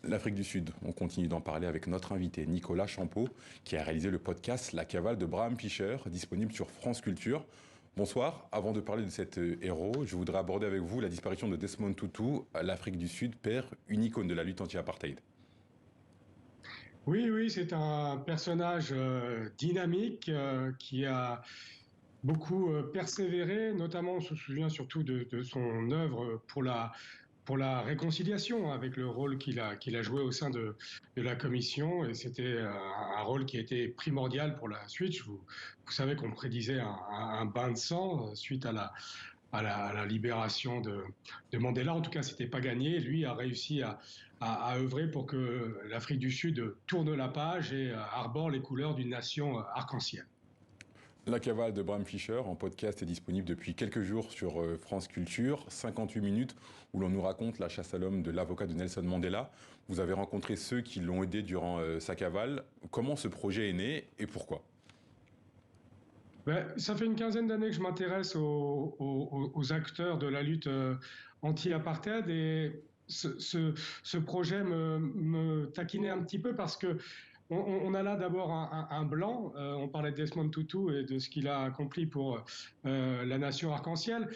L'Afrique du Sud, on continue d'en parler avec notre invité Nicolas Champeau, qui a réalisé le podcast La Cavale de Bram Fischer, disponible sur France Culture. Bonsoir, avant de parler de cet héros, je voudrais aborder avec vous la disparition de Desmond Tutu. L'Afrique du Sud perd une icône de la lutte anti-apartheid. Oui, oui, c'est un personnage dynamique qui a beaucoup persévéré, notamment on se souvient surtout de son œuvre pour la réconciliation, avec le rôle qu'il a joué au sein de la commission, et c'était un rôle qui a été primordial pour la suite. Vous savez qu'on prédisait un bain de sang suite à la libération de Mandela. En tout cas, c'était pas gagné. Lui a réussi à œuvrer pour que l'Afrique du Sud tourne la page et arbore les couleurs d'une nation arc-en-ciel. La Cavale de Bram Fischer en podcast est disponible depuis quelques jours sur France Culture. 58 minutes où l'on nous raconte la chasse à l'homme de l'avocat de Nelson Mandela. Vous avez rencontré ceux qui l'ont aidé durant sa cavale. Comment ce projet est né et pourquoi ? Ça fait une quinzaine d'années que je m'intéresse aux acteurs de la lutte anti-apartheid, et ce projet me taquinait un petit peu parce que on a là d'abord un blanc. On parlait de Desmond Tutu et de ce qu'il a accompli pour la nation arc-en-ciel.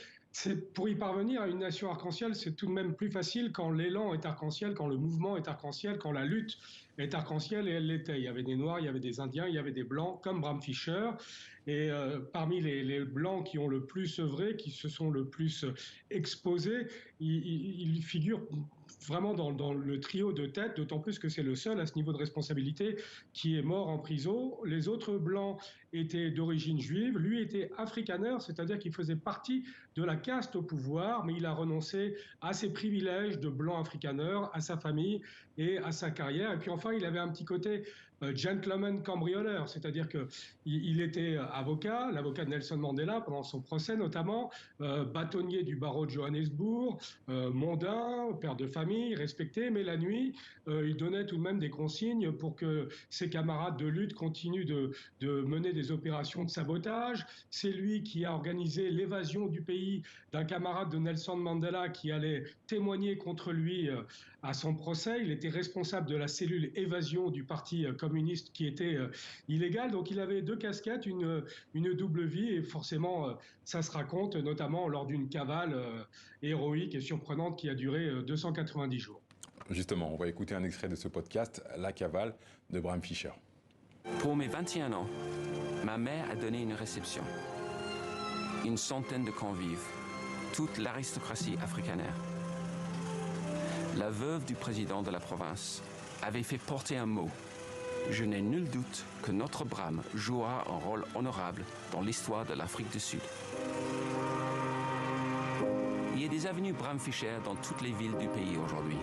Pour y parvenir à une nation arc-en-ciel, c'est tout de même plus facile quand l'élan est arc-en-ciel, quand le mouvement est arc-en-ciel, quand la lutte est arc-en-ciel, et elle l'était. Il y avait des Noirs, il y avait des Indiens, il y avait des Blancs, comme Bram Fischer. Et parmi les Blancs qui ont le plus œuvré, qui se sont le plus exposés, il figure vraiment dans le trio de tête, d'autant plus que c'est le seul à ce niveau de responsabilité qui est mort en prison. Les autres Blancs étaient d'origine juive, lui était afrikaner, c'est-à-dire qu'il faisait partie de la caste au pouvoir, mais il a renoncé à ses privilèges de blanc afrikaner, à sa famille et à sa carrière. Et puis enfin, il avait un petit côté gentleman cambrioleur, c'est-à-dire qu'il était avocat, l'avocat de Nelson Mandela pendant son procès notamment, bâtonnier du barreau de Johannesburg, mondain, père de famille, respecté, mais la nuit, il donnait tout de même des consignes pour que ses camarades de lutte continuent de mener des opérations de sabotage. C'est lui qui a organisé l'évasion du pays d'un camarade de Nelson Mandela qui allait témoigner contre lui à son procès. Il était responsable de la cellule évasion du parti communiste qui était illégale. Donc il avait deux casquettes, une double vie, et forcément ça se raconte notamment lors d'une cavale héroïque et surprenante qui a duré 290 jours. Justement, on va écouter un extrait de ce podcast, La Cavale de Bram Fischer. Pour mes 21 ans, ma mère a donné une réception. Une centaine de convives, toute l'aristocratie afrikaner. La veuve du président de la province avait fait porter un mot. Je n'ai nul doute que notre Bram jouera un rôle honorable dans l'histoire de l'Afrique du Sud. Il y a des avenues Bram Fischer dans toutes les villes du pays aujourd'hui.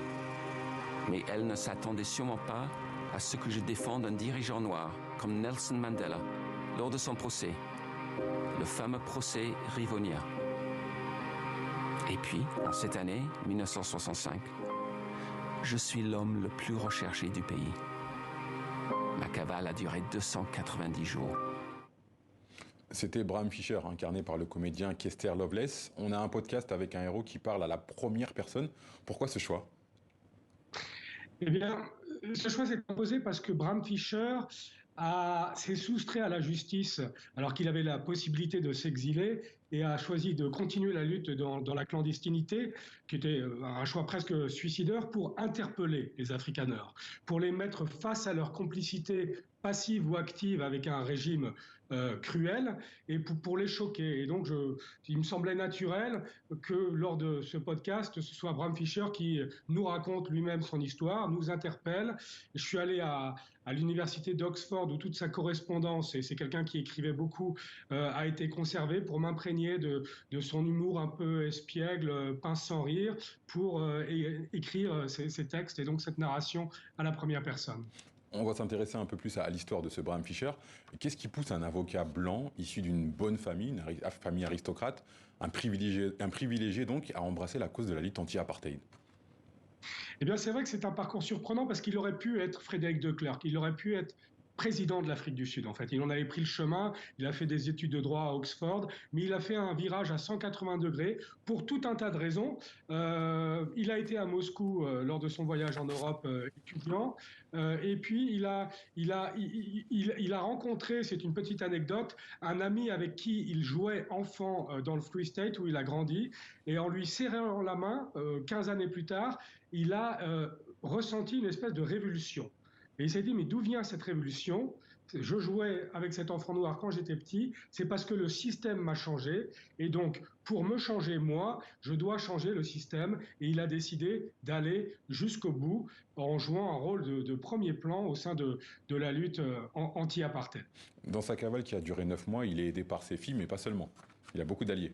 Mais elles ne s'attendaient sûrement pas à ce que je défende un dirigeant noir comme Nelson Mandela lors de son procès, le fameux procès Rivonia. Et puis, en cette année, 1965, je suis l'homme le plus recherché du pays. Ma cavale a duré 290 jours. C'était Bram Fischer, incarné par le comédien Kester Loveless. On a un podcast avec un héros qui parle à la première personne. Pourquoi ce choix ? Eh bien, ce choix s'est imposé parce que Bram Fischer s'est soustrait à la justice alors qu'il avait la possibilité de s'exiler, et a choisi de continuer la lutte dans la clandestinité, qui était un choix presque suicidaire, pour interpeller les Afrikaners, pour les mettre face à leur complicité passive ou active avec un régime cruel, et pour les choquer. Et donc, il me semblait naturel que lors de ce podcast, ce soit Bram Fischer qui nous raconte lui-même son histoire, nous interpelle. Je suis allé à l'université d'Oxford où toute sa correspondance, et c'est quelqu'un qui écrivait beaucoup, a été conservée, pour m'imprégner de son humour un peu espiègle, pince sans rire, pour écrire ces textes et donc cette narration à la première personne. On va s'intéresser un peu plus à l'histoire de ce Bram Fischer. Qu'est-ce qui pousse un avocat blanc, issu d'une bonne famille, une famille aristocrate, un privilégié donc, à embrasser la cause de la lutte anti-apartheid ? Eh bien, c'est vrai que c'est un parcours surprenant parce qu'il aurait pu être Frédéric de Klerk, il aurait pu être président de l'Afrique du Sud, en fait. Il en avait pris le chemin, il a fait des études de droit à Oxford, mais il a fait un virage à 180 degrés pour tout un tas de raisons. Il a été à Moscou lors de son voyage en Europe étudiant, et puis il a rencontré, c'est une petite anecdote, un ami avec qui il jouait enfant dans le Free State où il a grandi, et en lui serrant la main, 15 années plus tard, il a ressenti une espèce de révulsion. Et il s'est dit, mais d'où vient cette révolution? Je jouais avec cet enfant noir quand j'étais petit, c'est parce que le système m'a changé. Et donc, pour me changer moi, je dois changer le système. Et il a décidé d'aller jusqu'au bout en jouant un rôle de premier plan au sein de la lutte anti-apartheid. Dans sa cavale qui a duré 9 mois, il est aidé par ses filles, mais pas seulement. Il a beaucoup d'alliés.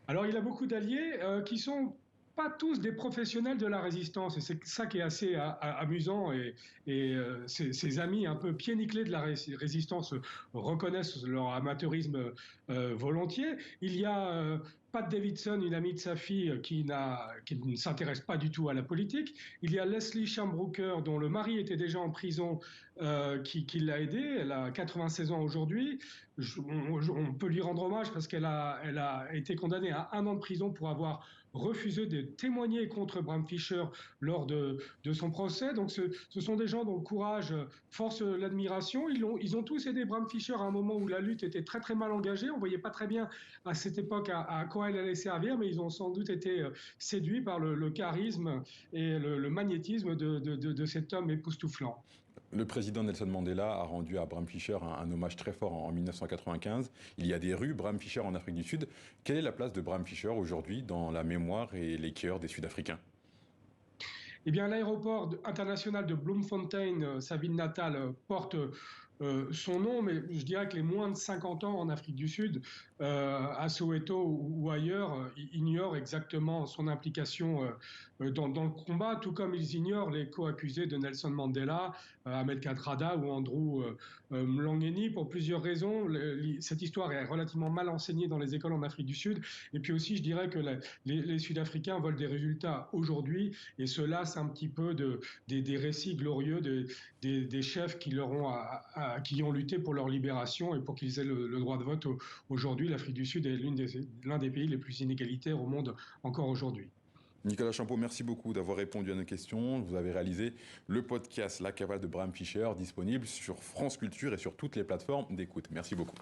Alors, il a beaucoup d'alliés qui sont pas tous des professionnels de la résistance. Et c'est ça qui est assez amusant. Et ses amis un peu pieds nickelés de la résistance reconnaissent leur amateurisme volontiers. Il y a Pat Davidson, une amie de sa fille, qui ne s'intéresse pas du tout à la politique. Il y a Leslie Shambrooker, dont le mari était déjà en prison, qui l'a aidée. Elle a 96 ans aujourd'hui. On peut lui rendre hommage parce qu'elle a été condamnée à 1 an de prison pour avoir refusé de témoigner contre Bram Fischer lors de son procès. Donc ce sont des gens dont le courage force l'admiration. Ils ont tous aidé Bram Fischer à un moment où la lutte était très très mal engagée. On ne voyait pas très bien à cette époque à quoi elle allait servir, mais ils ont sans doute été séduits par le charisme et le magnétisme de cet homme époustouflant. Le président Nelson Mandela a rendu à Bram Fischer un hommage très fort en 1995. Il y a des rues Bram Fischer en Afrique du Sud. Quelle est la place de Bram Fischer aujourd'hui dans la mémoire et les cœurs des Sud-Africains? Eh bien, l'aéroport international de Bloemfontein, sa ville natale, porte son nom, mais je dirais que les moins de 50 ans en Afrique du Sud, à Soweto ou ailleurs, ignorent exactement son implication dans le combat, tout comme ils ignorent les co-accusés de Nelson Mandela, Ahmed Kathrada ou Andrew Mlangeni, pour plusieurs raisons. Cette histoire est relativement mal enseignée dans les écoles en Afrique du Sud. Et puis aussi, je dirais que les Sud-Africains veulent des résultats aujourd'hui, et cela, c'est un petit peu des récits glorieux des chefs qui qui ont lutté pour leur libération et pour qu'ils aient le droit de vote aujourd'hui. L'Afrique du Sud est l'un des pays les plus inégalitaires au monde encore aujourd'hui. Nicolas Champeau, merci beaucoup d'avoir répondu à nos questions. Vous avez réalisé le podcast La Cavale de Bram Fischer, disponible sur France Culture et sur toutes les plateformes d'écoute. Merci beaucoup.